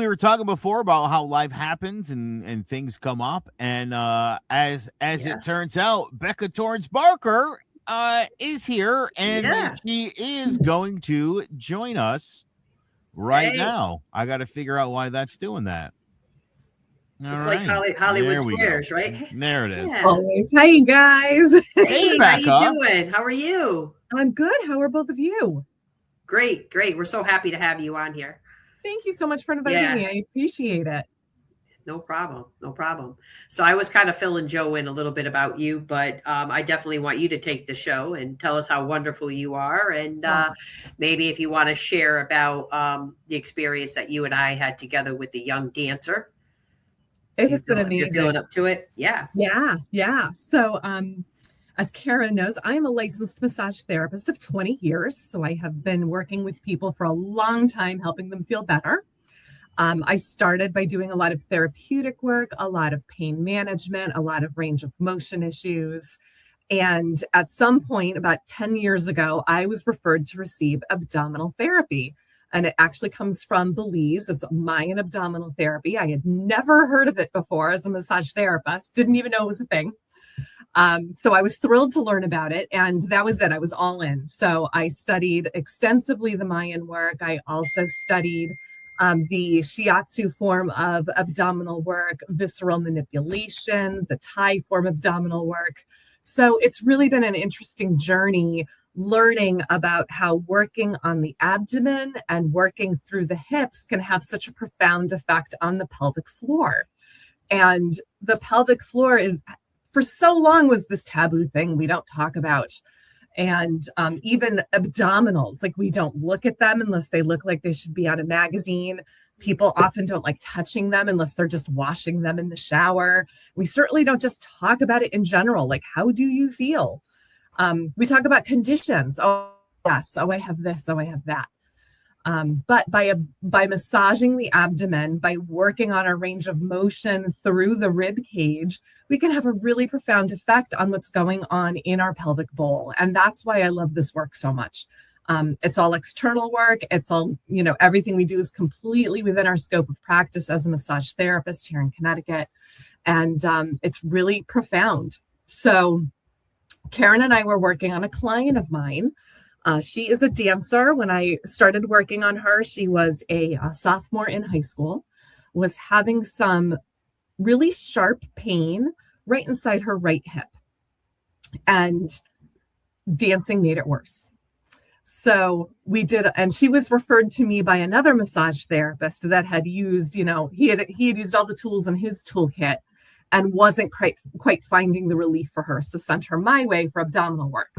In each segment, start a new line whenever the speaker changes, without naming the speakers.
we were talking before about how life happens and things come up, and as it turns out, Becca Torrance Barker is here, and she is going to join us right now. I got to figure out why that's doing that.
It's like Hollywood Squares, right?
There it is.
Always. Hey, guys.
Hey, how you doing? How are you?
I'm good. How are both of you?
Great. We're so happy to have you on here.
Thank you so much for inviting me. I appreciate it.
No problem. So I was kind of filling Joe in a little bit about you, but I definitely want you to take the show and tell us how wonderful you are. And maybe if you want to share about the experience that you and I had together with the young dancer.
It has been amazing.
You're feeling up to it? Yeah.
So as Karen knows, I am a licensed massage therapist of 20 years. So I have been working with people for a long time, helping them feel better. I started by doing a lot of therapeutic work, a lot of pain management, a lot of range of motion issues. And at some point, about 10 years ago, I was referred to receive abdominal therapy. And it actually comes from Belize. It's Mayan abdominal therapy. I had never heard of it before as a massage therapist. Didn't even know it was a thing. So I was thrilled to learn about it. And that was it. I was all in. So I studied extensively the Mayan work. I also studied the shiatsu form of abdominal work, visceral manipulation, the Thai form of abdominal work. So it's really been an interesting journey learning about how working on the abdomen and working through the hips can have such a profound effect on the pelvic floor. And the pelvic floor is, for so long, was this taboo thing we don't talk about. And even abdominals, like we don't look at them unless they look like they should be on a magazine. People often don't like touching them unless they're just washing them in the shower. We certainly don't just talk about it in general. Like, how do you feel? We talk about conditions. Oh, yes. Oh, I have this. Oh, I have that. But by massaging the abdomen, by working on a range of motion through the rib cage, we can have a really profound effect on what's going on in our pelvic bowl. And that's why I love this work so much. It's all external work. It's all, everything we do is completely within our scope of practice as a massage therapist here in Connecticut. And it's really profound. So Karen and I were working on a client of mine. She is a dancer. When I started working on her, she was a sophomore in high school, was having some really sharp pain right inside her right hip. And dancing made it worse. So we did, and she was referred to me by another massage therapist that had used, he had used all the tools in his toolkit and wasn't quite finding the relief for her. So sent her my way for abdominal work.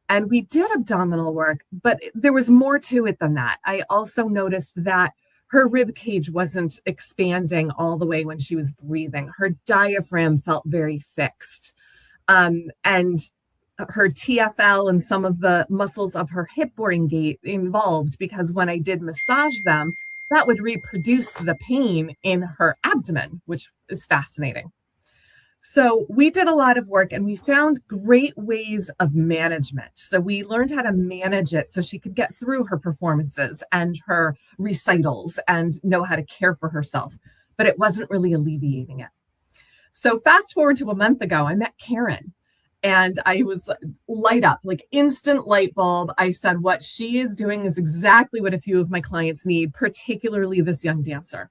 And we did abdominal work, but there was more to it than that. I also noticed that her rib cage wasn't expanding all the way when she was breathing. Her diaphragm felt very fixed. And her TFL and some of the muscles of her hip were involved because when I did massage them, that would reproduce the pain in her abdomen, which is fascinating. So we did a lot of work and we found great ways of management. So we learned how to manage it so she could get through her performances and her recitals and know how to care for herself, but it wasn't really alleviating it. So fast forward to a month ago, I met Karen and I was light up, like instant light bulb. I said, what she is doing is exactly what a few of my clients need, particularly this young dancer.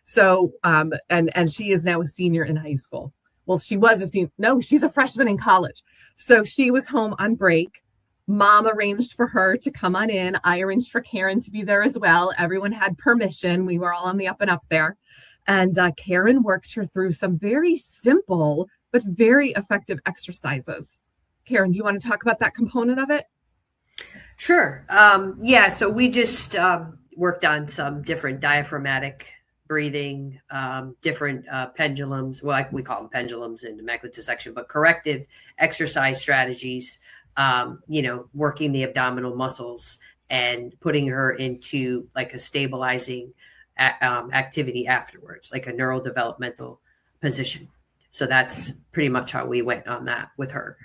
So, and she is now a senior in high school. Well, she was a senior. No, she's a freshman in college. So she was home on break. Mom arranged for her to come on in. I arranged for Karen to be there as well. Everyone had permission. We were all on the up and up there. And Karen worked her through some very simple but very effective exercises. Karen, do you want to talk about that component of it?
Sure. So we just worked on some different diaphragmatic breathing, different pendulums, well, we call them pendulums in the immaculate dissection, but corrective exercise strategies, working the abdominal muscles and putting her into like a stabilizing activity afterwards, like a neurodevelopmental position. So that's pretty much how we went on that with her.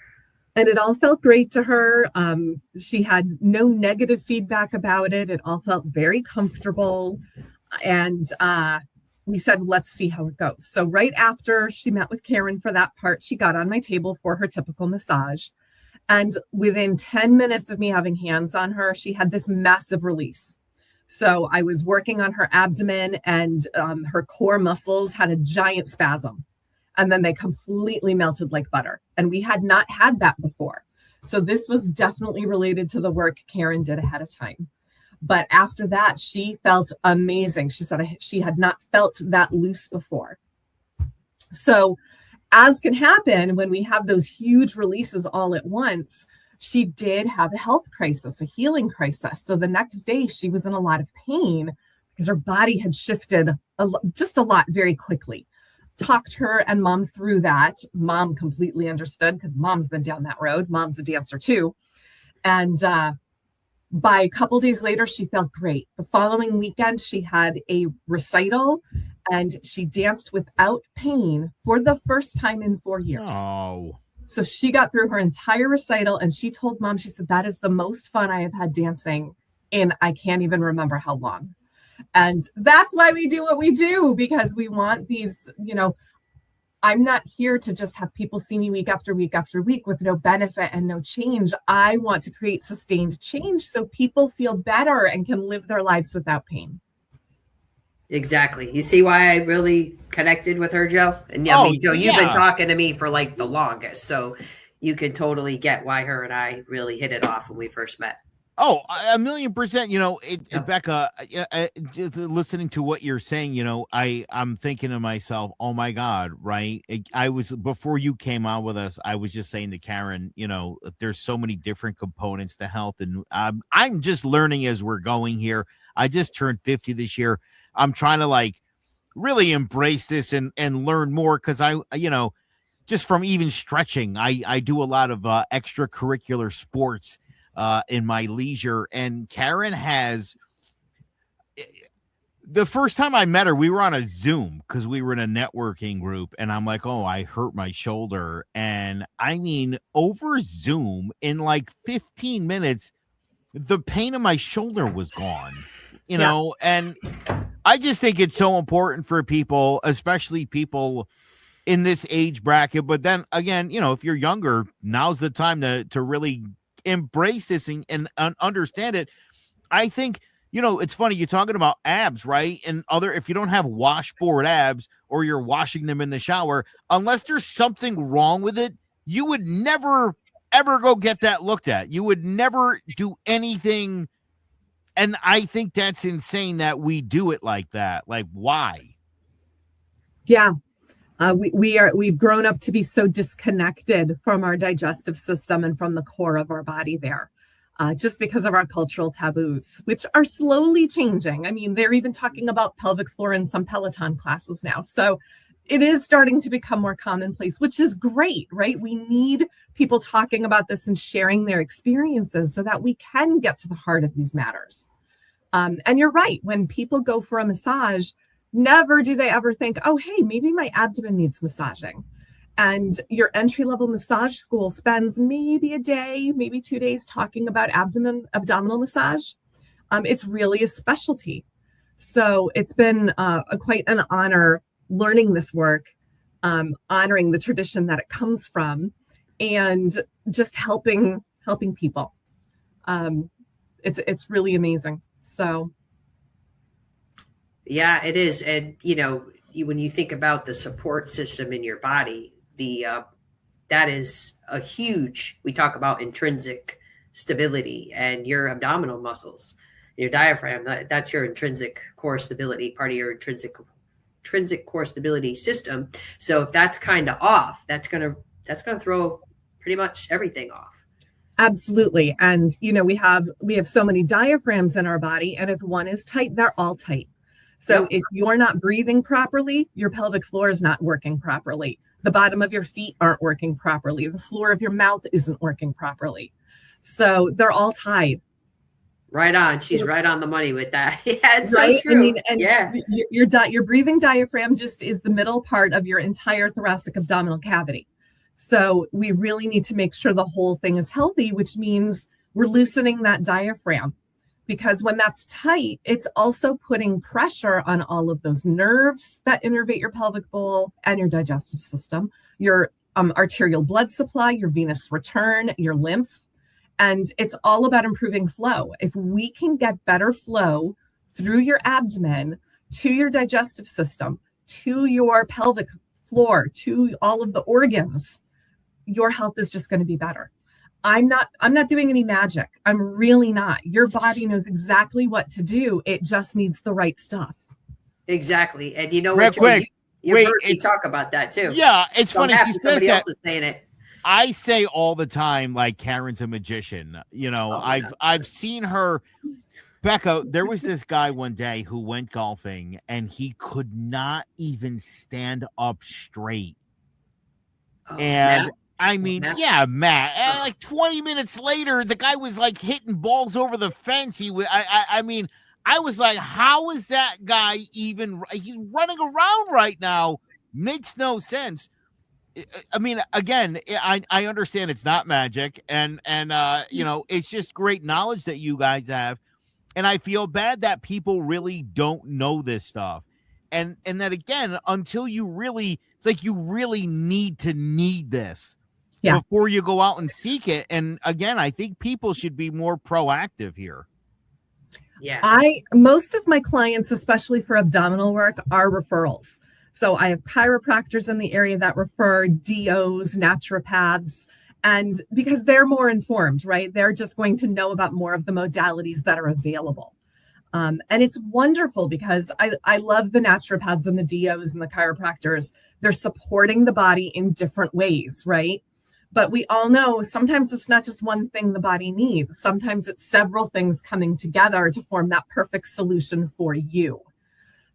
And it all felt great to her. She had no negative feedback about it. It all felt very comfortable. And we said, let's see how it goes. So right after she met with Karen for that part, she got on my table for her typical massage. And within 10 minutes of me having hands on her, she had this massive release. So I was working on her abdomen, and her core muscles had a giant spasm. And then they completely melted like butter. And we had not had that before. So this was definitely related to the work Karen did ahead of time. But after that, she felt amazing. She said she had not felt that loose before. So as can happen when we have those huge releases all at once, she did have a health crisis, a healing crisis. So the next day she was in a lot of pain because her body had shifted just a lot very quickly. Talked her and mom through that. Mom completely understood because mom's been down that road. Mom's a dancer too. And by a couple days later, she felt great. The following weekend, she had a recital and she danced without pain for the first time in 4 years.
Oh.
So she got through her entire recital and she told mom, she said, that is the most fun I have had dancing in I can't even remember how long. And that's why we do what we do, because we want these, I'm not here to just have people see me week after week after week with no benefit and no change. I want to create sustained change so people feel better and can live their lives without pain.
Exactly. You see why I really connected with her, Joe? And Joe, you've been talking to me for like the longest, so you can totally get why her and I really hit it off when we first met.
Oh, 1,000,000%. Becca, just listening to what you're saying, I'm thinking to myself, oh my God, right? Before you came on with us, I was just saying to Karen, there's so many different components to health. And I'm just learning as we're going here. I just turned 50 this year. I'm trying to really embrace this and learn more because just from even stretching, I do a lot of extracurricular sports in my leisure. And Karen the first time I met her, we were on a Zoom because we were in a networking group. And I'm like, oh, I hurt my shoulder. And I mean, over Zoom in 15 minutes, the pain in my shoulder was gone, and I just think it's so important for people, especially people in this age bracket. But then again, if you're younger, now's the time to really embrace this and understand it. I think, it's funny, you're talking about abs, right? And if you don't have washboard abs or you're washing them in the shower, unless there's something wrong with it, you would never, ever go get that looked at. You would never do anything. And I think that's insane that we do it like that. Why?
Yeah. We've grown up to be so disconnected from our digestive system and from the core of our body there, just because of our cultural taboos, which are slowly changing. I mean, they're even talking about pelvic floor in some Peloton classes now. So it is starting to become more commonplace, which is great, right? We need people talking about this and sharing their experiences so that we can get to the heart of these matters. And you're right. When people go for a massage, never do they ever think, oh, hey, maybe my abdomen needs massaging. And your entry-level massage school spends maybe a day, maybe 2 days talking about abdominal massage. It's really a specialty. So it's been quite an honor learning this work, honoring the tradition that it comes from, and just helping people. It's really amazing. So.
Yeah, it is. And, when you think about the support system in your body, that is a huge, we talk about intrinsic stability, and your abdominal muscles, your diaphragm, that's your intrinsic core stability, part of your intrinsic core stability system. So if that's kind of off, that's going to throw pretty much everything off.
Absolutely. And, we have so many diaphragms in our body, and if one is tight, they're all tight. So if you're not breathing properly, your pelvic floor is not working properly. The bottom of your feet aren't working properly. The floor of your mouth isn't working properly. So they're all tied.
Right on. She's right on the money with that. Yeah, it's
right?
So true.
Your breathing diaphragm just is the middle part of your entire thoracic abdominal cavity. So we really need to make sure the whole thing is healthy, which means we're loosening that diaphragm. because when that's tight, it's also putting pressure on all of those nerves that innervate your pelvic bowl and your digestive system, your arterial blood supply, your venous return, your lymph. And it's all about improving flow. If we can get better flow through your abdomen to your digestive system, to your pelvic floor, to all of the organs, your health is just going to be better. I'm not doing any magic. I'm really not. Your body knows exactly what to do. It just needs the right stuff.
Exactly. And you know
Real
what?
Quick,
you heard me talk about that too.
Yeah, it's funny. She says
somebody
that.
else is saying it.
I say all the time, like Karen's a magician. You know, I've seen her. Becca, there was this guy one day who went golfing and he could not even stand up straight. And
Matt?
I mean, Matt. Like 20 minutes later, the guy was like hitting balls over the fence. I mean, I was like, how is that guy even? He's running around right now. Makes no sense. I mean, again, I understand it's not magic, and you know, it's just great knowledge that you guys have. And I feel bad that people really don't know this stuff. And that, again, until you really, it's like you really need this before you go out and seek it. And again, I think people should be more proactive here.
Yeah.
Most of my clients, especially for abdominal work, are referrals. So I have chiropractors in the area that refer, DOs, naturopaths. And because they're more informed, right? They're just going to know about more of the modalities that are available. And it's wonderful because I love the naturopaths and the DOs and the chiropractors. They're supporting the body in different ways, right? But we all know sometimes it's not just one thing the body needs. Sometimes it's several things coming together to form that perfect solution for you.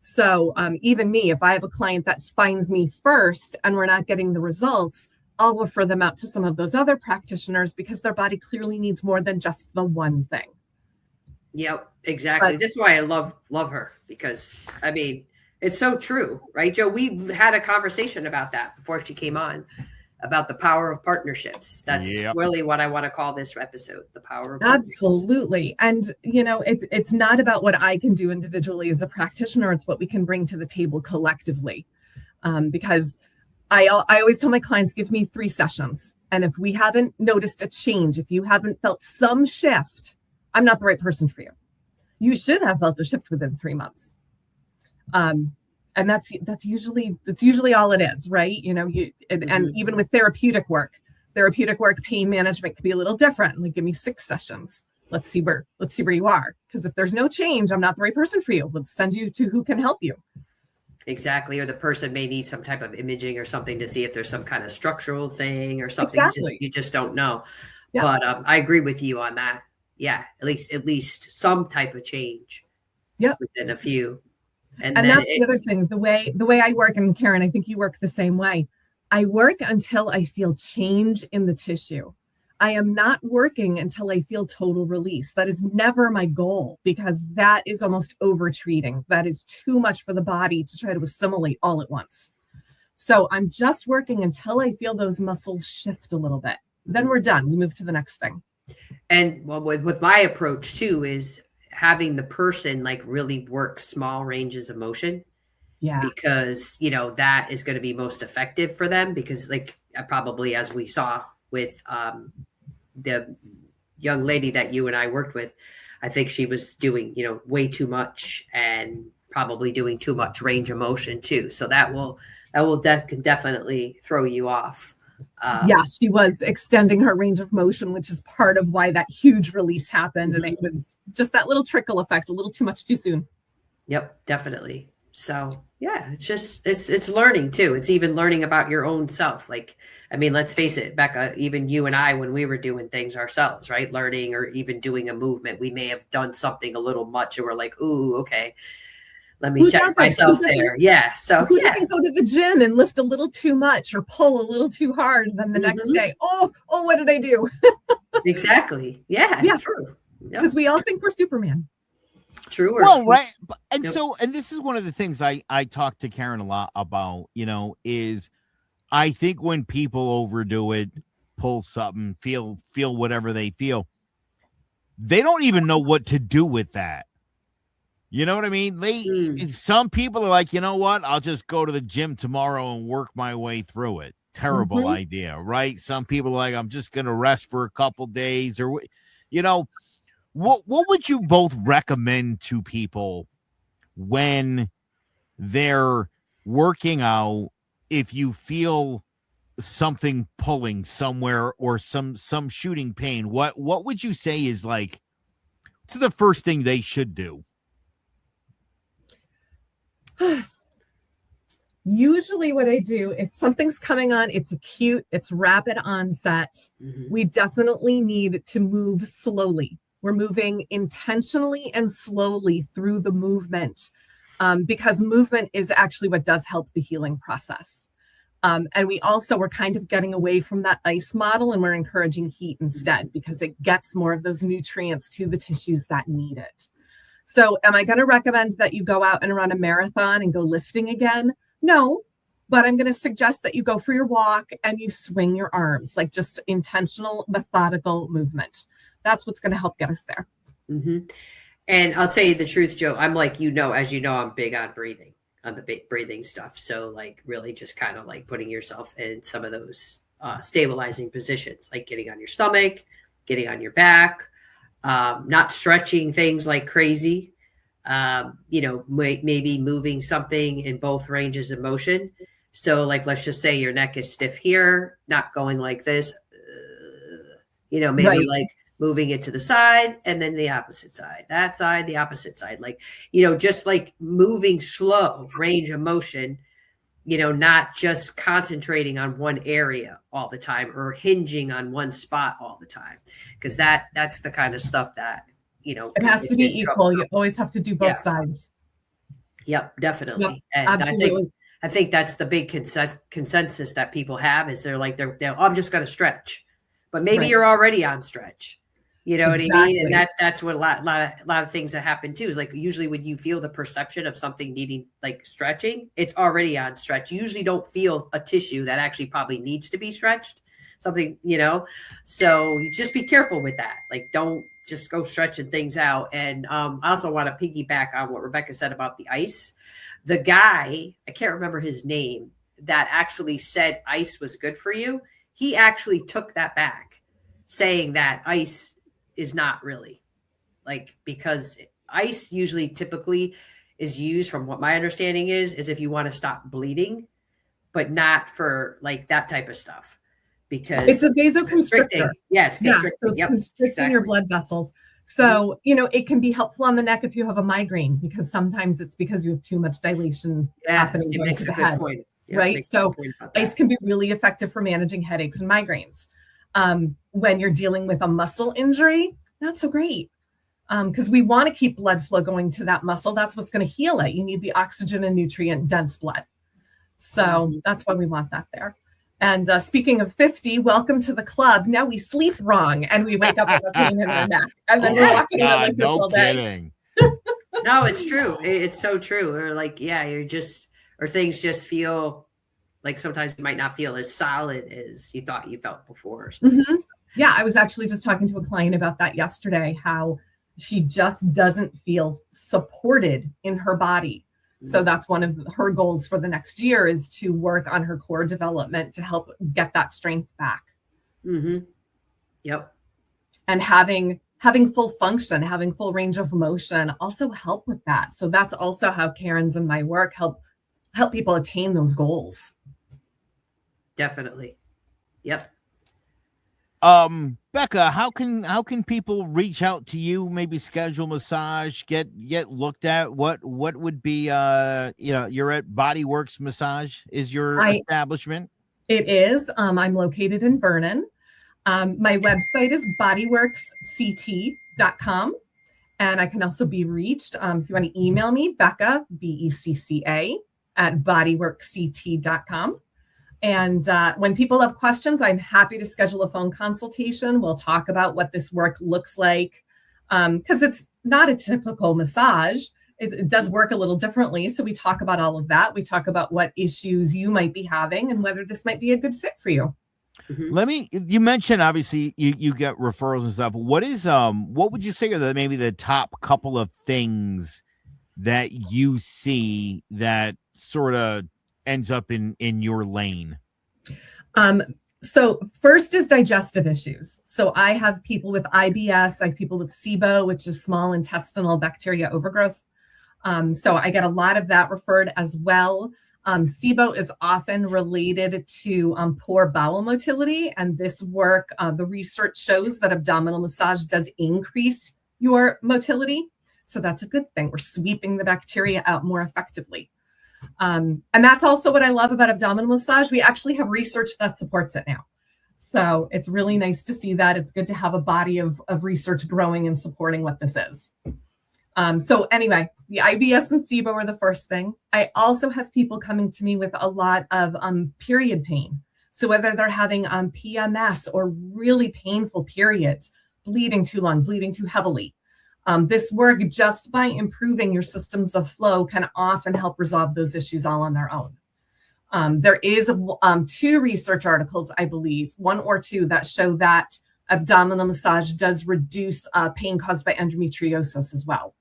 So even me, if I have a client that finds me first and we're not getting the results, I'll refer them out to some of those other practitioners because their body clearly needs more than just the one thing.
Yep, exactly. That's why I love her, because I mean, it's so true, right, Joe? We had a conversation about that before she came on, about the power of partnerships. That's really what I want to call this episode, the power of partnerships.
Absolutely. And, you know, it's not about what I can do individually as a practitioner. It's what we can bring to the table collectively. Because I always tell my clients, give me 3 sessions. And if we haven't noticed a change, if you haven't felt some shift, I'm not the right person for you. You should have felt a shift within 3 months. And that's usually all it is, right? You know, and even with therapeutic work, pain management can be a little different. Like, give me 6 sessions. Let's see where you are. Because if there's no change, I'm not the right person for you. Let's send you to who can help you.
Exactly. Or the person may need some type of imaging or something to see if there's some kind of structural thing or something.
Exactly.
You just don't know. Yeah. But I agree with you on that. Yeah. At least some type of change.
Yep.
Within a few.
And that's the other thing, the way I work, and Karen, I think you work the same way. I work until I feel change in the tissue. I am not working until I feel total release. That is never my goal, because that is almost over-treating. That is too much for the body to try to assimilate all at once. So I'm just working until I feel those muscles shift a little bit. Then we're done. We move to the next thing.
And well, with my approach too, is having the person like really work small ranges of motion.
Yeah.
Because, you know, that is going to be most effective for them, because like probably, as we saw with the young lady that you and I worked with, I think she was doing, you know, way too much and probably doing too much range of motion too. So that will definitely throw you off.
Yes, she was extending her range of motion, which is part of why that huge release happened. And it was just that little trickle effect, a little too much too soon.
Yep, definitely. So yeah, it's learning too. It's even learning about your own self. Like, I mean, let's face it, Becca, even you and I, when we were doing things ourselves, right? Learning or even doing a movement, we may have done something a little much and we're like, ooh, okay. Let me check myself there. Yeah. So
who doesn't go to the gym and lift a little too much or pull a little too hard, and then the next day, oh, what did I do?
Exactly. Yeah. True.
Because we all think we're Superman.
True.
Well, right. And so, and this is one of the things I talk to Karen a lot about, you know, is I think when people overdo it, pull something, feel whatever they feel, they don't even know what to do with that. You know what I mean? Some people are like, you know what? I'll just go to the gym tomorrow and work my way through it. Terrible idea, right? Some people are like, I'm just going to rest for a couple days, or, you know, what would you both recommend to people when they're working out if you feel something pulling somewhere or some shooting pain? What would you say is like, what's the first thing they should do?
Usually what I do, if something's coming on, it's acute, it's rapid onset, we definitely need to move slowly. We're moving intentionally and slowly through the movement, because movement is actually what does help the healing process. And we're kind of getting away from that ice model, and we're encouraging heat instead, because it gets more of those nutrients to the tissues that need it. So am I going to recommend that you go out and run a marathon and go lifting again? No, but I'm going to suggest that you go for your walk and you swing your arms, like just intentional, methodical movement. That's what's going to help get us there.
And I'll tell you the truth, Joe, I'm like, as you know, I'm big on breathing, on the breathing stuff. So like really just kind of like putting yourself in some of those stabilizing positions, like getting on your stomach, getting on your back, not stretching things like crazy. Maybe moving something in both ranges of motion. So like, let's just say your neck is stiff here, not going like this, like moving it to the side and then the opposite side, that side, the opposite side, like, just like moving slow range of motion, not just concentrating on one area all the time or hinging on one spot all the time. Cause that's the kind of stuff that,
it has to be equal. You always have to do both sides.
Yep, definitely.
Yep,
and
absolutely.
I think that's the big consensus that people have is they're I'm just going to stretch, but maybe you're already on stretch. You know what I mean? And that's what a lot of things that happen too, is like usually when you feel the perception of something needing like stretching, it's already on stretch. You usually don't feel a tissue that actually probably needs to be stretched. Something, so you just be careful with that. Like, don't just go stretching things out. And I also want to piggyback on what Rebecca said about the ice. The guy, I can't remember his name, that actually said ice was good for you. He actually took that back, saying that ice is not really, like, because ice typically is used, from what my understanding is if you want to stop bleeding, but not for like that type of stuff. Because
it's a vasoconstrictor.
Yes,
so it's constricting your blood vessels. So, it can be helpful on the neck if you have a migraine, because sometimes it's because you have too much dilation happening going to the head. Right. So ice can be really effective for managing headaches and migraines. When you're dealing with a muscle injury, not so great. Because we want to keep blood flow going to that muscle. That's what's going to heal it. You need the oxygen and nutrient dense blood. So that's why we want that there. And speaking of 50, welcome to the club. Now we sleep wrong and we wake up with a pain in our neck. And then we're walking around like this all day.
No, it's true. It's so true. Or like, or things just feel like sometimes you might not feel as solid as you thought you felt before.
Yeah, I was actually just talking to a client about that yesterday, how she just doesn't feel supported in her body. So that's one of her goals for the next year, is to work on her core development to help get that strength back.
Yep.
And having full function, having full range of motion also help with that. So that's also how Karen's and my work help people attain those goals.
Definitely. Yep.
Becca, how can people reach out to you, maybe schedule massage, get looked at? What would be you're at Bodyworks Massage is your establishment?
It is. I'm located in Vernon. My website is bodyworksct.com, and I can also be reached if you want to email me, Becca, BECCA @bodyworksct.com. And when people have questions, I'm happy to schedule a phone consultation. We'll talk about what this work looks like, because it's not a typical massage. It does work a little differently. So we talk about all of that. We talk about what issues you might be having and whether this might be a good fit for you.
You mentioned obviously you get referrals and stuff. What would you say are maybe the top couple of things that you see that sort of ends up in your lane?
So first is digestive issues. So I have people with IBS, I have people with SIBO, which is small intestinal bacteria overgrowth. So I get a lot of that referred as well. SIBO is often related to poor bowel motility. And this work, the research shows that abdominal massage does increase your motility. So that's a good thing. We're sweeping the bacteria out more effectively. And that's also what I love about abdominal massage. We actually have research that supports it now. So it's really nice to see that. It's good to have a body of research growing and supporting what this is. So anyway, the IBS and SIBO are the first thing. I also have people coming to me with a lot of period pain. So whether they're having PMS or really painful periods, bleeding too long, bleeding too heavily. This work, just by improving your systems of flow, can often help resolve those issues all on their own. There is 2 research articles, I believe, 1 or 2, that show that abdominal massage does reduce pain caused by endometriosis as well.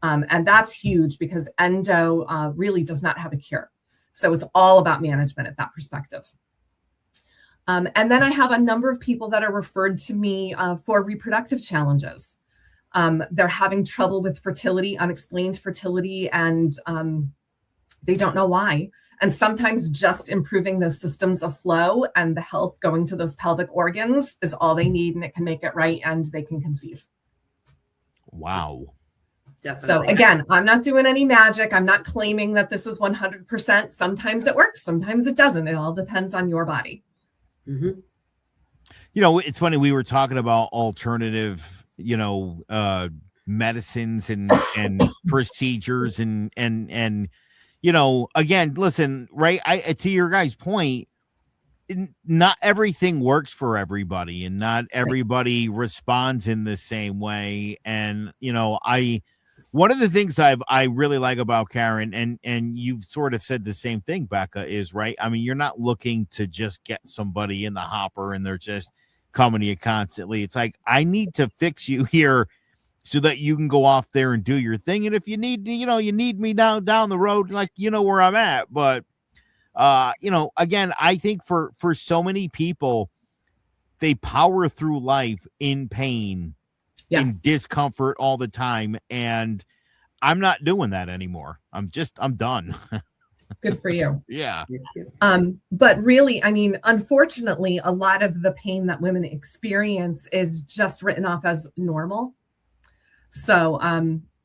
And that's huge because endo really does not have a cure. So it's all about management at that perspective. And then I have a number of people that are referred to me for reproductive challenges. They're having trouble with fertility, unexplained fertility, and they don't know why. And sometimes just improving those systems of flow and the health going to those pelvic organs is all they need, and it can make it right, and they can conceive.
Wow.
Definitely.
So again, I'm not doing any magic. I'm not claiming that this is 100%. Sometimes it works, sometimes it doesn't. It all depends on your body.
You know, it's funny. We were talking about alternative, medicines and procedures and again, listen, right. To your guys' point, not everything works for everybody and not everybody responds in the same way. And, one of the things I really like about Karen, and you've sort of said the same thing, Becca, is right. I mean, you're not looking to just get somebody in the hopper and they're just coming to you constantly. It's like, I need to fix you here so that you can go off there and do your thing. And if you need to, you need me down the road, like, where I'm at. But, again, I think for so many people, they power through life in pain, in discomfort all the time. And I'm not doing that anymore. I'm done.
Good for you.
Yeah.
But really, I mean, unfortunately, a lot of the pain that women experience is just written off as normal. So,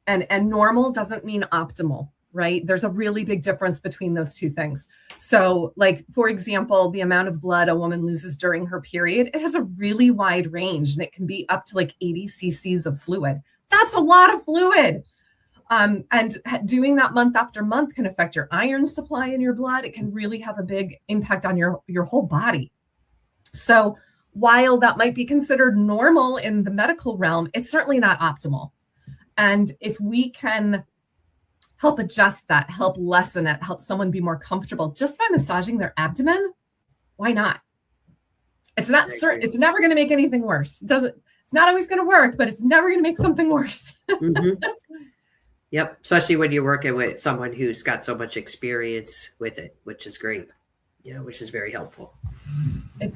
and normal doesn't mean optimal, right? There's a really big difference between those two things. So like, for example, the amount of blood a woman loses during her period, it has a really wide range, and it can be up to like 80 cc's of fluid. That's a lot of fluid. And doing that month after month can affect your iron supply in your blood. It can really have a big impact on your whole body. So while that might be considered normal in the medical realm, it's certainly not optimal. And if we can help adjust that, help lessen it, help someone be more comfortable just by massaging their abdomen, why not? It's not certain. It's never going to make anything worse. It's not always going to work, but it's never going to make something worse.
Yep. Especially when you're working with someone who's got so much experience with it, which is great, which is very helpful.
It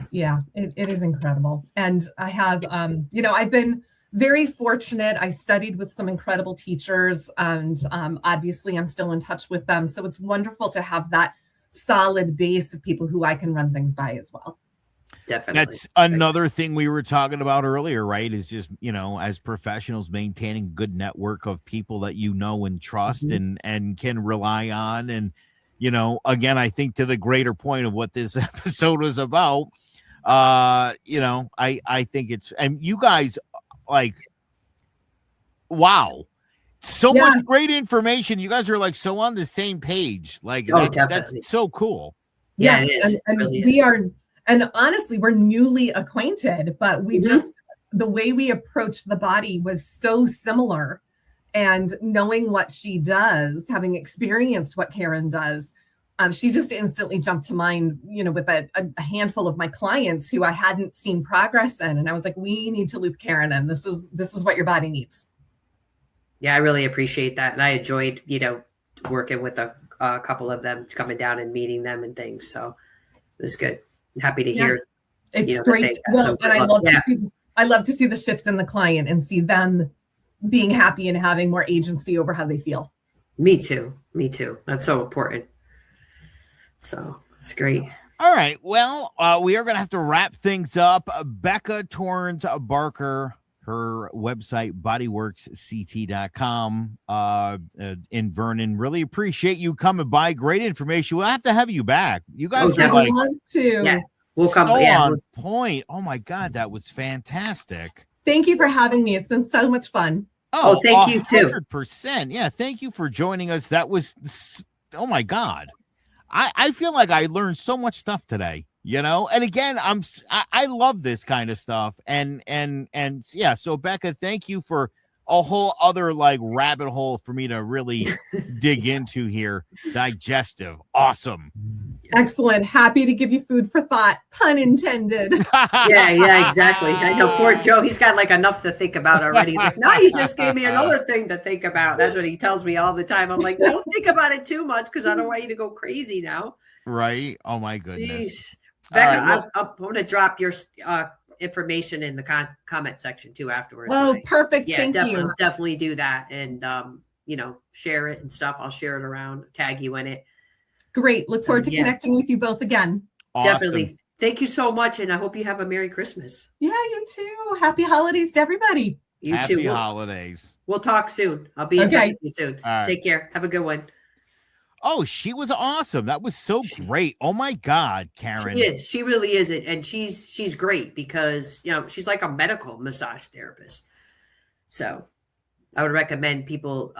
is incredible. And I have, I've been very fortunate. I studied with some incredible teachers, and obviously I'm still in touch with them. So it's wonderful to have that solid base of people who I can run things by as well.
Definitely.
That's another thing we were talking about earlier, right? Is just, as professionals, maintaining a good network of people that and trust and can rely on. And, again, I think to the greater point of what this episode was about, I think it's, and you guys, like, wow, so much great information. You guys are like so on the same page. Like, that's so cool.
Yes, it is. And really we are. And honestly, we're newly acquainted, but we the way we approached the body was so similar. And knowing what she does, having experienced what Karen does, She just instantly jumped to mind, with a handful of my clients who I hadn't seen progress in. And I was like, we need to loop Karen in. This is what your body needs.
Yeah, I really appreciate that. And I enjoyed, working with a couple of them, coming down and meeting them and things. So it was good. I'm happy to hear.
It's great. Well, and I love to see the shift in the client and see them being happy and having more agency over how they feel.
Me too. That's so important. So it's great.
All right. Well, we are going to have to wrap things up. Becca Torrance Barker, her website, bodyworksct.com, in Vernon. Really appreciate you coming by. Great information. We'll have to have you back. You guys are
like, love to.
Yeah, we'll come
on point. Oh my God, that was fantastic.
Thank you for having me. It's been so much fun.
Oh, thank you too.
100%. Yeah, thank you for joining us. That was, oh my God. I feel like I learned so much stuff today, and again, I love this kind of stuff. And yeah, so Becca, thank you for a whole other rabbit hole for me to really dig into here. Digestive. Awesome.
Excellent. Happy to give you food for thought. Pun intended.
Yeah, exactly. I know poor Joe, he's got enough to think about already. He's like, now you just gave me another thing to think about. That's what he tells me all the time. I'm like, don't think about it too much because I don't want you to go crazy now.
Right. Oh my goodness.
Jeez. Becca, I'm going to drop your information in the comment section too afterwards.
Oh, perfect.
Yeah,
Thank you.
Definitely do that and share it and stuff. I'll share it around, tag you in it.
Great. Look forward to connecting with you both again.
Awesome.
Definitely. Thank you so much, and I hope you have a Merry Christmas.
Yeah, you too. Happy holidays to everybody.
You
Happy
too.
Holidays.
We'll talk soon. I'll be in touch with you soon. Right. Take care. Have a good one.
Oh, she was awesome. That was so great. Oh my God, Karen.
She is. She really is it. And she's great because, she's like a medical massage therapist. So I would recommend people,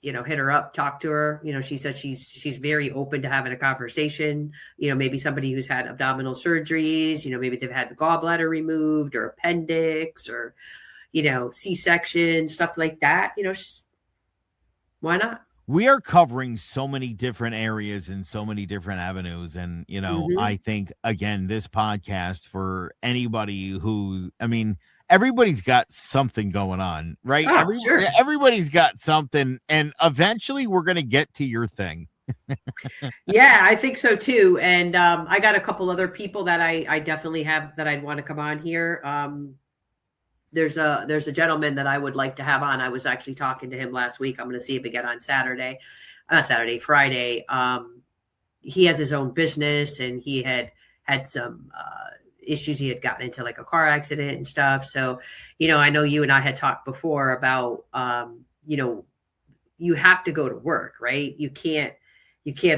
hit her up, talk to her. She said she's very open to having a conversation. Maybe somebody who's had abdominal surgeries, maybe they've had the gallbladder removed or appendix or, C-section, stuff like that. Why not?
We are covering so many different areas and so many different avenues. And, I think, again, this podcast for anybody everybody's got something going on, right?
Oh, sure.
Everybody's got something. And eventually we're going to get to your thing.
Yeah, I think so too. And I got a couple other people that I definitely have that I'd want to come on here. There's a gentleman that I would like to have on. I was actually talking to him last week. I'm going to see if we get on Friday. He has his own business and he had some issues. He had gotten into a car accident and stuff. So, I know you and I had talked before about, you have to go to work, right? You can't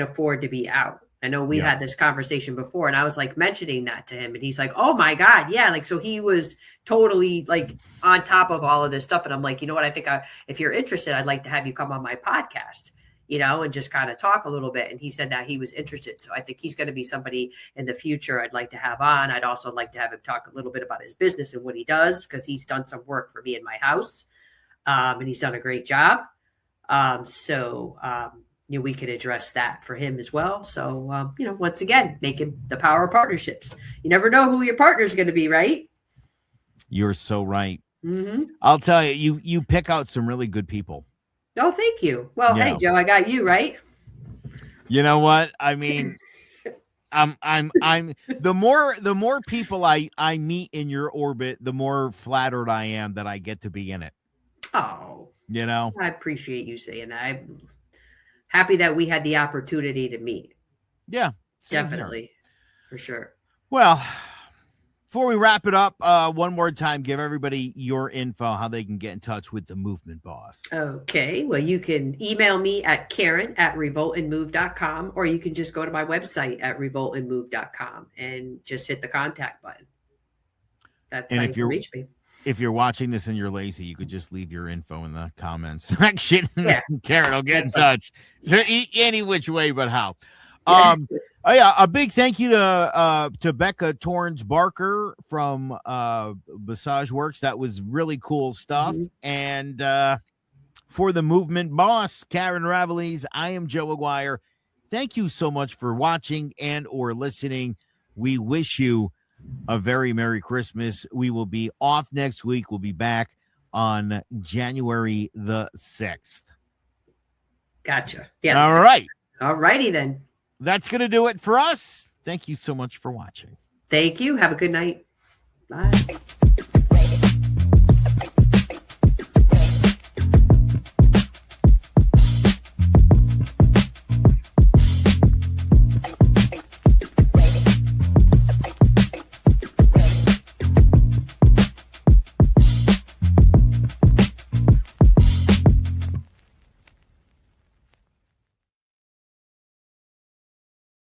afford to be out. I know we had this conversation before and I was mentioning that to him and he's like, oh my God. Yeah. So he was totally on top of all of this stuff. And I'm like, you know what? I think if you're interested, I'd like to have you come on my podcast, and just kind of talk a little bit. And he said that he was interested. So I think he's going to be somebody in the future I'd like to have on. I'd also like to have him talk a little bit about his business and what he does because he's done some work for me in my house. And he's done a great job. We could address that for him as well. So, once again, making the power of partnerships. You never know who your partner is going to be, right?
You're so right.
Mm-hmm.
I'll tell you, you pick out some really good people.
Oh, thank you. Well, Hey, Joe, I got you, right?
You know what? I mean, I'm the more people I meet in your orbit, the more flattered I am that I get to be in it.
Oh,
I
appreciate you saying that. I'm happy that we had the opportunity to meet.
Yeah,
definitely. For sure.
Well, before we wrap it up, one more time, give everybody your info, how they can get in touch with the Movement Boss.
Okay. Well, you can email me at Karen@revoltandmove.com, or you can just go to my website at revoltandmove.com and just hit the contact button. That's how you can reach me.
If you're watching this and you're lazy, you could just leave your info in the comments section. Yeah. Karen will get in touch. So any which way but how. A big thank you to Becca Torrance Barker from Massage Works. That was really cool stuff. Mm-hmm. And for the Movement Boss, Karen Ravelese, I am Joe Aguirre. thank you so much for watching and or listening. We wish you a very Merry Christmas. We will be off next week. We'll be back on January the 6th.
Gotcha. Yeah.
All right.
All righty then.
That's going to do it for us. Thank you so much for watching.
Thank you. Have a good night. Bye.